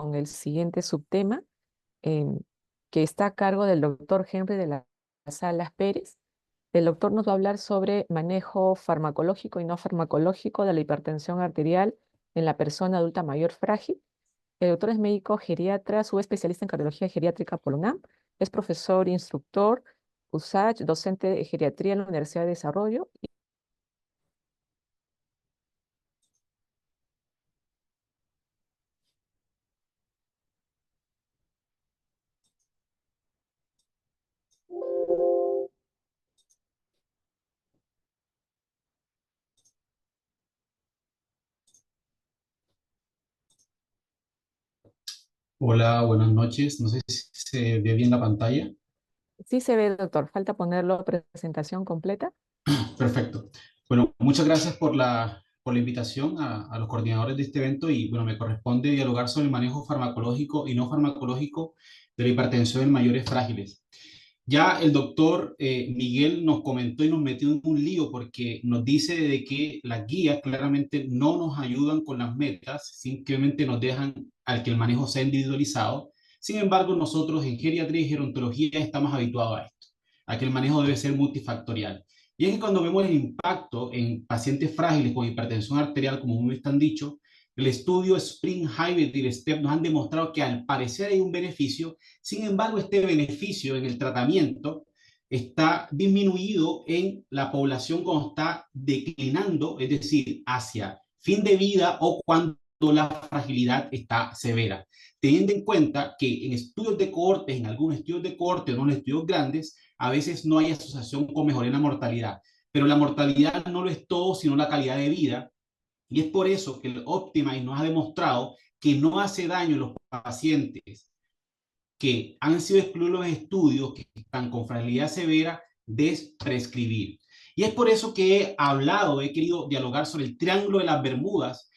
con el siguiente subtema, em, que está a cargo del doctor Henry de las Salas Pérez. El doctor nos va a hablar sobre manejo farmacológico y no farmacológico de la hipertensión arterial en la persona adulta mayor frágil. El doctor es médico geriatra, subespecialista en cardiología geriátrica por UNAM. Es profesor, instructor, USACH, docente de geriatría en la Universidad de Desarrollo. Hola, buenas noches. No sé si se ve bien la pantalla. Sí se ve, doctor. Falta ponerlo presentación completa. Perfecto. Bueno, muchas gracias por la invitación a los coordinadores de este evento y bueno, me corresponde dialogar sobre el manejo farmacológico y no farmacológico de la hipertensión en mayores frágiles. Ya el doctor Miguel nos comentó y nos metió en un lío porque nos dice de que las guías claramente no nos ayudan con las metas, simplemente nos dejan al que el manejo sea individualizado. Sin embargo, nosotros en geriatría y gerontología estamos habituados a esto, a que el manejo debe ser multifactorial. Y es que cuando vemos el impacto en pacientes frágiles con hipertensión arterial, como muy bien han dicho, el estudio Spring, Hybrid y STEP nos han demostrado que al parecer hay un beneficio. Sin embargo, este beneficio en el tratamiento está disminuido en la población cuando está declinando, es decir, hacia fin de vida o cuando la fragilidad está severa. Teniendo en cuenta que en estudios de cohortes, en algunos estudios de cohortes, no en estudios grandes, a veces no hay asociación con mejoría en la mortalidad. Pero la mortalidad no lo es todo, sino la calidad de vida. Y es por eso que el Optimize nos ha demostrado que no hace daño a los pacientes que han sido excluidos los estudios, que están con fragilidad severa, de prescribir. Y es por eso que he hablado, he querido dialogar sobre el triángulo de las Bermudas,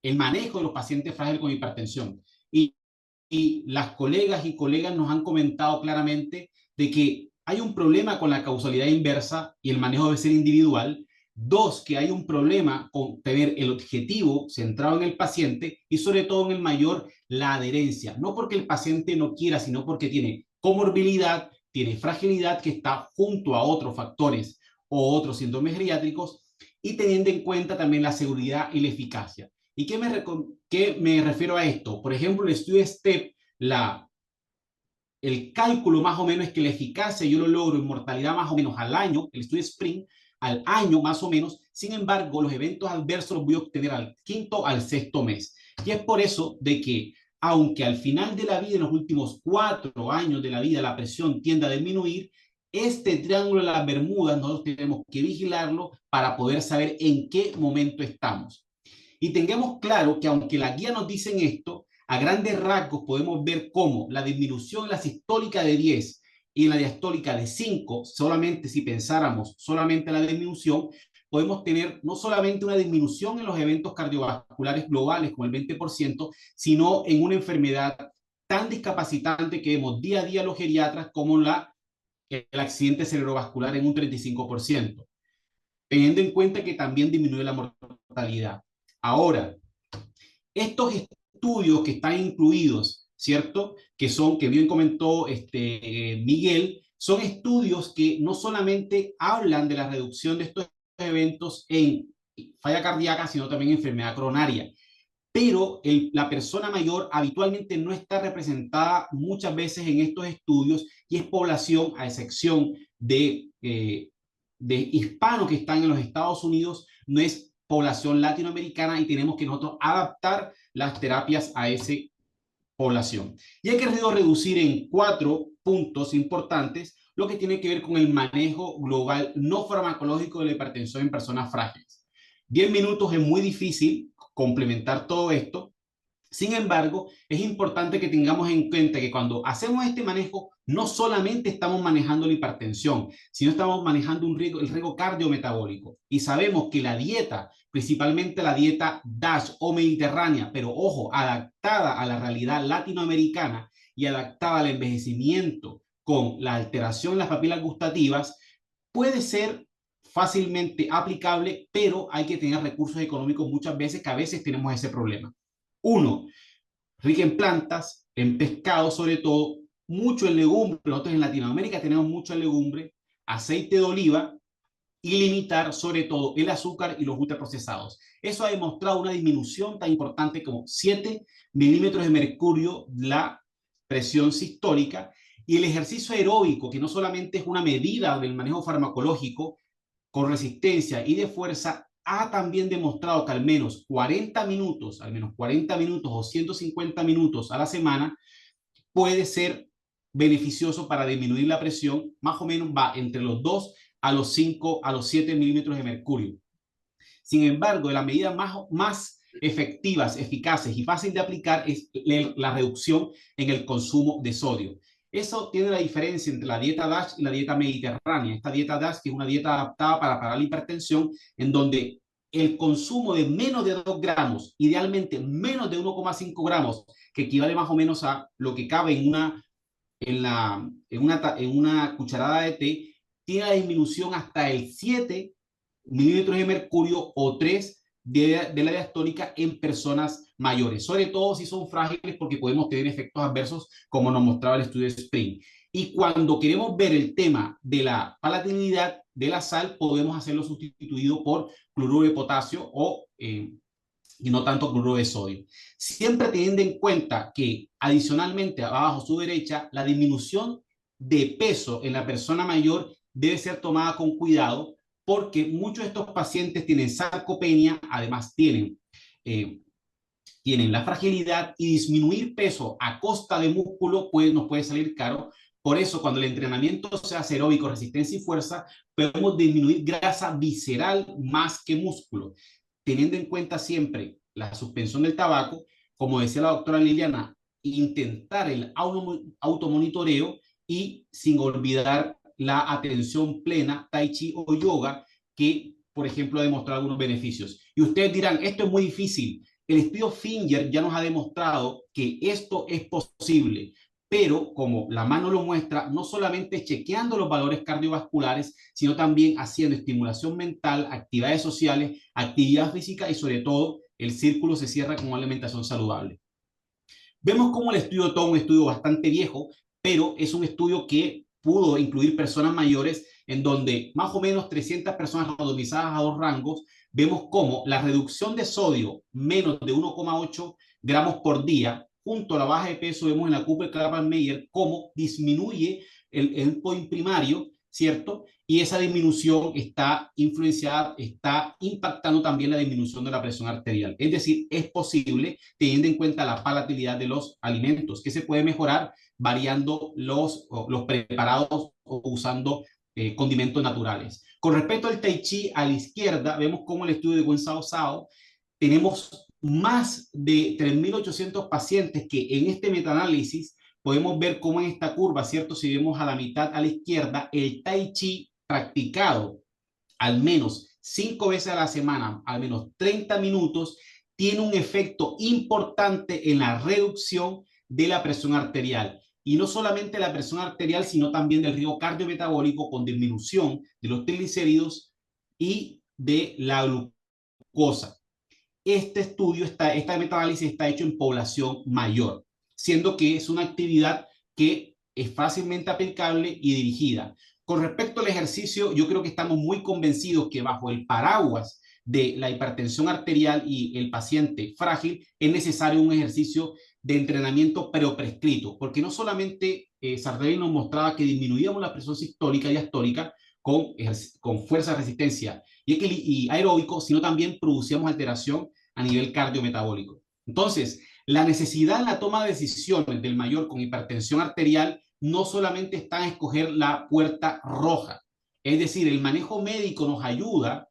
el manejo de los pacientes frágiles con hipertensión. Y las colegas y colegas nos han comentado claramente de que hay un problema con la causalidad inversa y el manejo debe ser individual. Dos, que hay un problema con tener el objetivo centrado en el paciente y sobre todo en el mayor, la adherencia. No porque el paciente no quiera, sino porque tiene comorbilidad, tiene fragilidad que está junto a otros factores o otros síndromes geriátricos y teniendo en cuenta también la seguridad y la eficacia. ¿Y qué me refiero a esto? Por ejemplo, el estudio STEP, el cálculo más o menos es que la eficacia yo lo logro en mortalidad más o menos al año, el estudio Spring, al año más o menos. Sin embargo, los eventos adversos los voy a obtener al quinto, al sexto mes. Y es por eso de que, aunque al final de la vida, en los últimos 4 años de la vida, la presión tiende a disminuir, este triángulo de las Bermudas nosotros tenemos que vigilarlo para poder saber en qué momento estamos. Y tengamos claro que aunque la guía nos dicen esto, a grandes rasgos podemos ver cómo la disminución en la sistólica de 10 y en la diastólica de 5, solamente si pensáramos solamente la disminución, podemos tener no solamente una disminución en los eventos cardiovasculares globales con el 20%, sino en una enfermedad tan discapacitante que vemos día a día los geriatras como el accidente cerebrovascular en un 35%, teniendo en cuenta que también disminuye la mortalidad. Ahora, estos estudios que están incluidos, ¿cierto? Que bien comentó Miguel, son estudios que no solamente hablan de la reducción de estos eventos en falla cardíaca, sino también en enfermedad coronaria. Pero la persona mayor habitualmente no está representada muchas veces en estos estudios y es población, a excepción de hispanos que están en los Estados Unidos, no es población latinoamericana y tenemos que nosotros adaptar las terapias a esa población. Y he querido reducir en 4 puntos importantes lo que tiene que ver con el manejo global no farmacológico de la hipertensión en personas frágiles. 10 minutos es muy difícil complementar todo esto. Sin embargo, es importante que tengamos en cuenta que cuando hacemos este manejo, no solamente estamos manejando la hipertensión, sino estamos manejando el riesgo cardiometabólico. Y sabemos que la dieta, principalmente la dieta DASH o mediterránea, pero ojo, adaptada a la realidad latinoamericana y adaptada al envejecimiento con la alteración en las papilas gustativas, puede ser fácilmente aplicable, pero hay que tener recursos económicos muchas veces, que a veces tenemos ese problema. Uno, rica en plantas, en pescado sobre todo, mucho en legumbre. Nosotros en Latinoamérica tenemos mucho en legumbre, aceite de oliva y limitar sobre todo el azúcar y los ultraprocesados. Eso ha demostrado una disminución tan importante como 7 milímetros de mercurio la presión sistólica, y el ejercicio aeróbico, que no solamente es una medida del manejo farmacológico con resistencia y de fuerza, ha también demostrado que al menos 40 minutos o 150 minutos a la semana puede ser beneficioso para disminuir la presión. Más o menos va entre los 2 a los 5 a los 7 milímetros de mercurio. Sin embargo, las medidas más efectivas, eficaces y fácil de aplicar es la reducción en el consumo de sodio. Eso tiene la diferencia entre la dieta DASH y la dieta mediterránea. Esta dieta DASH, que es una dieta adaptada para parar la hipertensión, en donde el consumo de menos de 2 gramos, idealmente menos de 1,5 gramos, que equivale más o menos a lo que cabe en una cucharada de té, tiene la disminución hasta el 7 mililitros de mercurio o 3 de la diastólica en personas mayores, sobre todo si son frágiles, porque podemos tener efectos adversos como nos mostraba el estudio de Spring. Y cuando queremos ver el tema de la palatabilidad de la sal, podemos hacerlo sustituido por cloruro de potasio y no tanto cloruro de sodio. Siempre teniendo en cuenta que adicionalmente abajo a su derecha, la disminución de peso en la persona mayor debe ser tomada con cuidado, porque muchos de estos pacientes tienen sarcopenia, además tienen la fragilidad, y disminuir peso a costa de músculo nos puede salir caro. Por eso, cuando el entrenamiento sea aeróbico, resistencia y fuerza, podemos disminuir grasa visceral más que músculo, teniendo en cuenta siempre la suspensión del tabaco. Como decía la doctora Liliana, intentar el automonitoreo y sin olvidar la atención plena, tai chi o yoga, que por ejemplo ha demostrado algunos beneficios. Y ustedes dirán, esto es muy difícil. El estudio Finger ya nos ha demostrado que esto es posible, pero como la mano lo muestra, no solamente chequeando los valores cardiovasculares, sino también haciendo estimulación mental, actividades sociales, actividad física y sobre todo el círculo se cierra con una alimentación saludable. Vemos cómo el estudio todo un estudio bastante viejo, pero es un estudio que pudo incluir personas mayores, en donde más o menos 300 personas randomizadas a 2 rangos. Vemos cómo la reducción de sodio menos de 1,8 gramos por día, junto a la baja de peso, vemos en la Cooper-Clapper-Meyer cómo disminuye el endpoint primario, ¿cierto? Y esa disminución está influenciada, está impactando también la disminución de la presión arterial. Es decir, es posible, teniendo en cuenta la palatabilidad de los alimentos, que se puede mejorar variando los preparados o usando condimentos naturales. Con respecto al Tai Chi, a la izquierda, vemos cómo el estudio de Wen Sao Sao, tenemos más de 3.800 pacientes que en este metaanálisis podemos ver cómo en esta curva, ¿cierto? Si vemos a la mitad a la izquierda, el Tai Chi practicado al menos 5 veces a la semana, al menos 30 minutos, tiene un efecto importante en la reducción de la presión arterial. Y no solamente la presión arterial, sino también del riesgo cardiometabólico, con disminución de los triglicéridos y de la glucosa. Esta metaanálisis está hecho en población mayor, siendo que es una actividad que es fácilmente aplicable y dirigida. Con respecto al ejercicio, yo creo que estamos muy convencidos que bajo el paraguas de la hipertensión arterial y el paciente frágil, es necesario un ejercicio de entrenamiento pero prescrito, porque no solamente Sardelli nos mostraba que disminuíamos la presión sistólica y diastólica con fuerza, resistencia y aeróbico, sino también producíamos alteración a nivel cardiometabólico. Entonces, la necesidad en la toma de decisiones del mayor con hipertensión arterial no solamente está en escoger la puerta roja, es decir, el manejo médico nos ayuda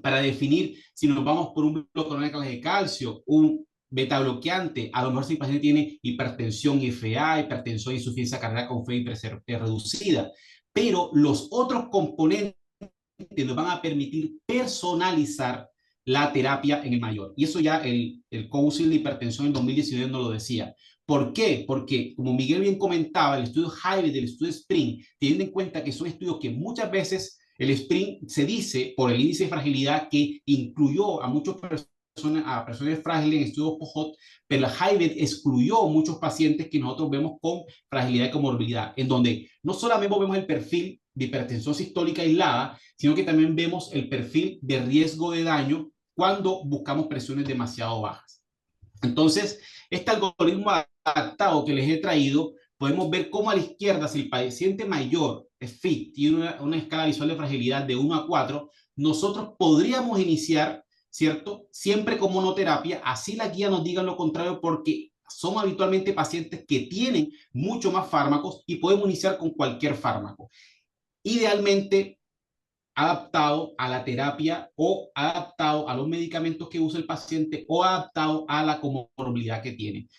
para definir si nos vamos por un bloqueador de calcio, un beta bloqueante, a lo mejor si el paciente tiene hipertensión FA, hipertensión y insuficiencia cardíaca con fe reducida, pero los otros componentes nos van a permitir personalizar la terapia en el mayor. Y eso ya el Council de Hipertensión en 2019 nos lo decía. ¿Por qué? Porque, como Miguel bien comentaba, el estudio Hybrid del estudio Spring, teniendo en cuenta que son estudios que muchas veces el Spring se dice, por el índice de fragilidad, que incluyó a muchas personas personas frágiles en estudios POHOT, pero la HIVET excluyó muchos pacientes que nosotros vemos con fragilidad y comorbilidad, en donde no solamente vemos el perfil de hipertensión sistólica aislada, sino que también vemos el perfil de riesgo de daño cuando buscamos presiones demasiado bajas. Entonces, este algoritmo adaptado que les he traído, podemos ver cómo a la izquierda, si el paciente mayor es fit, tiene una escala visual de fragilidad de 1 a 4, nosotros podríamos iniciar, ¿cierto? Siempre con monoterapia, así la guía nos diga lo contrario, porque son habitualmente pacientes que tienen mucho más fármacos y podemos iniciar con cualquier fármaco. Idealmente adaptado a la terapia o adaptado a los medicamentos que usa el paciente o adaptado a la comorbilidad que tiene.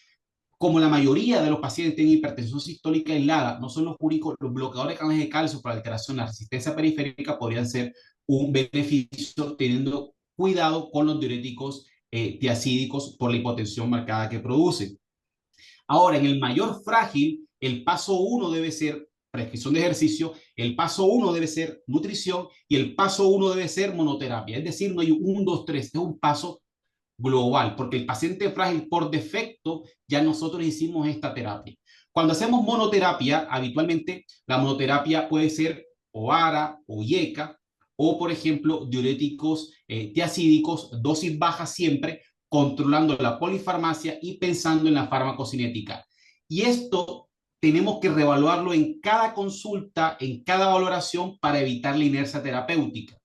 Como la mayoría de los pacientes tienen hipertensión sistólica aislada, no son los únicos, los bloqueadores de canales de calcio para alteración de la resistencia periférica podrían ser un beneficio teniendo cuidado con los diuréticos tiacídicos por la hipotensión marcada que producen. Ahora, en el mayor frágil, el paso 1 debe ser prescripción de ejercicio, el paso 1 debe ser nutrición y el paso 1 debe ser monoterapia. Es decir, no hay 1, 2, 3, es un paso global, porque el paciente frágil por defecto ya nosotros hicimos esta terapia. Cuando hacemos monoterapia, habitualmente la monoterapia puede ser o ARA o IECA o, por ejemplo, diuréticos tiacídicos, dosis baja siempre, controlando la polifarmacia y pensando en la farmacocinética. Y esto tenemos que reevaluarlo en cada consulta, en cada valoración para evitar la inercia terapéutica.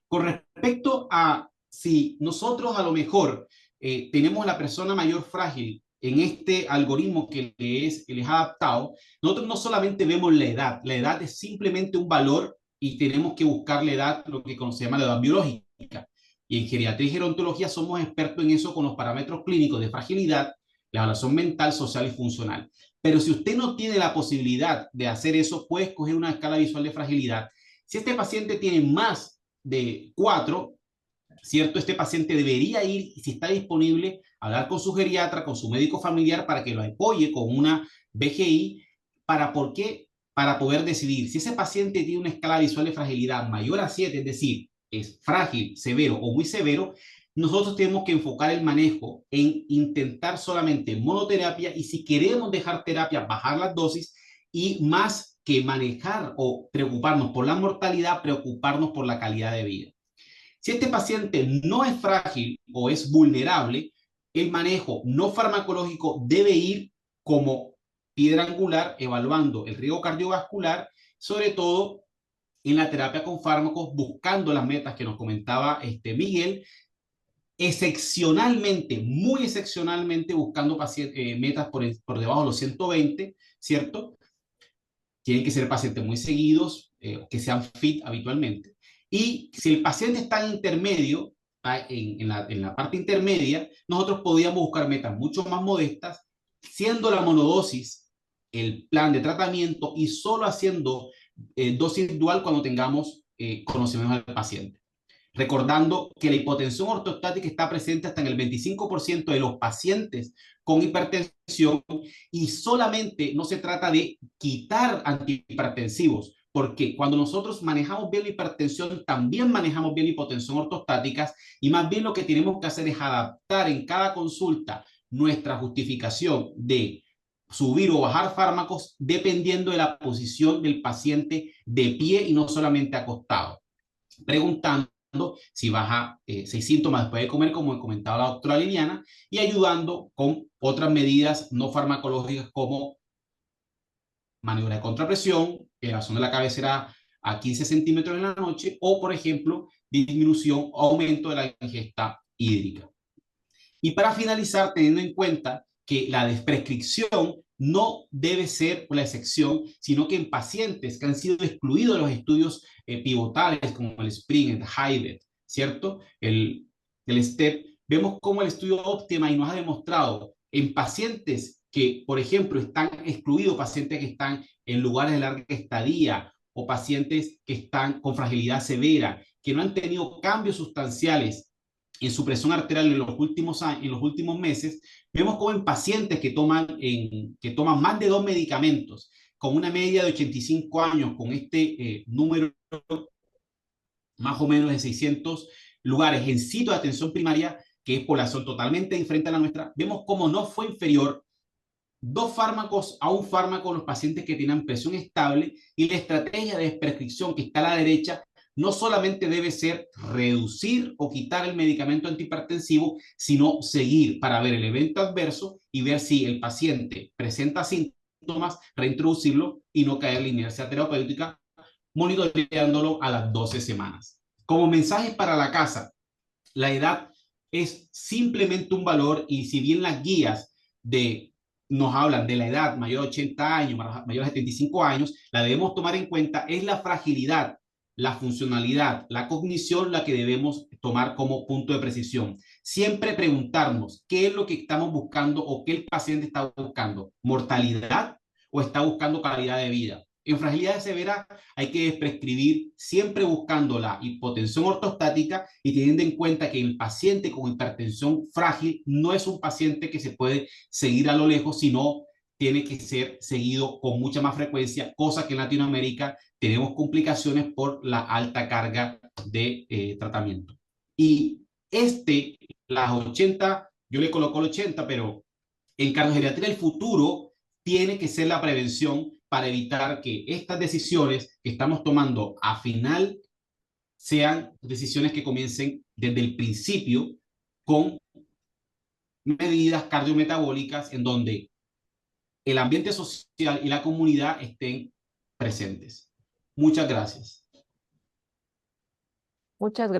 Con respecto a si nosotros a lo mejor tenemos la persona mayor frágil en este algoritmo que les ha adaptado, nosotros no solamente vemos la edad es simplemente un valor y tenemos que buscar la edad, lo que se llama la edad biológica. Y en geriatría y gerontología somos expertos en eso con los parámetros clínicos de fragilidad, la evaluación mental, social y funcional. Pero si usted no tiene la posibilidad de hacer eso, puede escoger una escala visual de fragilidad. Si este paciente tiene más de 4, ¿cierto? Este paciente debería ir, si está disponible, a hablar con su geriatra, con su médico familiar para que lo apoye con una BGI. ¿Por qué? Para poder decidir si ese paciente tiene una escala visual de fragilidad mayor a 7, es decir, es frágil, severo o muy severo, nosotros tenemos que enfocar el manejo en intentar solamente monoterapia y si queremos dejar terapia, bajar las dosis y más que manejar o preocuparnos por la mortalidad, preocuparnos por la calidad de vida. Si este paciente no es frágil o es vulnerable, el manejo no farmacológico debe ir como piedra angular, evaluando el riesgo cardiovascular, sobre todo en la terapia con fármacos, buscando las metas que nos comentaba Miguel, excepcionalmente, muy excepcionalmente, buscando metas por debajo de los 120, ¿cierto? Tienen que ser pacientes muy seguidos, que sean fit habitualmente. Y si el paciente está en intermedio, en la parte intermedia, nosotros podríamos buscar metas mucho más modestas, siendo la monodosis el plan de tratamiento y solo haciendo dosis dual cuando tengamos conocimiento del paciente. Recordando que la hipotensión ortostática está presente hasta en el 25% de los pacientes con hipertensión y solamente no se trata de quitar antihipertensivos, porque cuando nosotros manejamos bien la hipertensión, también manejamos bien la hipotensión ortostática y más bien lo que tenemos que hacer es adaptar en cada consulta nuestra justificación de subir o bajar fármacos dependiendo de la posición del paciente de pie y no solamente acostado. Preguntando si baja 6 síntomas después de comer, como comentaba la doctora Liliana, y ayudando con otras medidas no farmacológicas como maniobra de contrapresión, elevación de la cabecera a 15 centímetros en la noche, o por ejemplo, disminución o aumento de la ingesta hídrica. Y para finalizar, teniendo en cuenta que la desprescripción no debe ser la excepción, sino que en pacientes que han sido excluidos de los estudios pivotales como el SPRING, el HIVET, ¿cierto? El STEP, vemos cómo el estudio Optima y nos ha demostrado en pacientes que, por ejemplo, están excluidos, pacientes que están en lugares de larga estadía o pacientes que están con fragilidad severa, que no han tenido cambios sustanciales en su presión arterial en los últimos meses, vemos como en pacientes que toman más de 2 medicamentos, con una media de 85 años, con este número más o menos de 600 lugares en sitio de atención primaria, que es población totalmente diferente a la nuestra, vemos cómo no fue inferior 2 fármacos a un fármaco en los pacientes que tienen presión estable, y la estrategia de prescripción que está a la derecha no solamente debe ser reducir o quitar el medicamento antihipertensivo, sino seguir para ver el evento adverso y ver si el paciente presenta síntomas, reintroducirlo y no caer en la inercia terapéutica, monitoreándolo a las 12 semanas. Como mensaje para la casa, la edad es simplemente un valor, y si bien las guías nos hablan de la edad mayor de 80 años, mayor de 75 años, la debemos tomar en cuenta, es la fragilidad, la funcionalidad, la cognición la que debemos tomar como punto de precisión. Siempre preguntarnos qué es lo que estamos buscando o qué el paciente está buscando, mortalidad o está buscando calidad de vida. En fragilidad severa hay que prescribir siempre buscando la hipotensión ortostática y teniendo en cuenta que el paciente con hipertensión frágil no es un paciente que se puede seguir a lo lejos, sino tiene que ser seguido con mucha más frecuencia, cosa que en Latinoamérica tenemos complicaciones por la alta carga de tratamiento. Y las 80, yo le coloco el 80, pero en cardiogeriatría el futuro tiene que ser la prevención para evitar que estas decisiones que estamos tomando a final sean decisiones que comiencen desde el principio con medidas cardiometabólicas en donde el ambiente social y la comunidad estén presentes. Muchas gracias. Muchas gracias.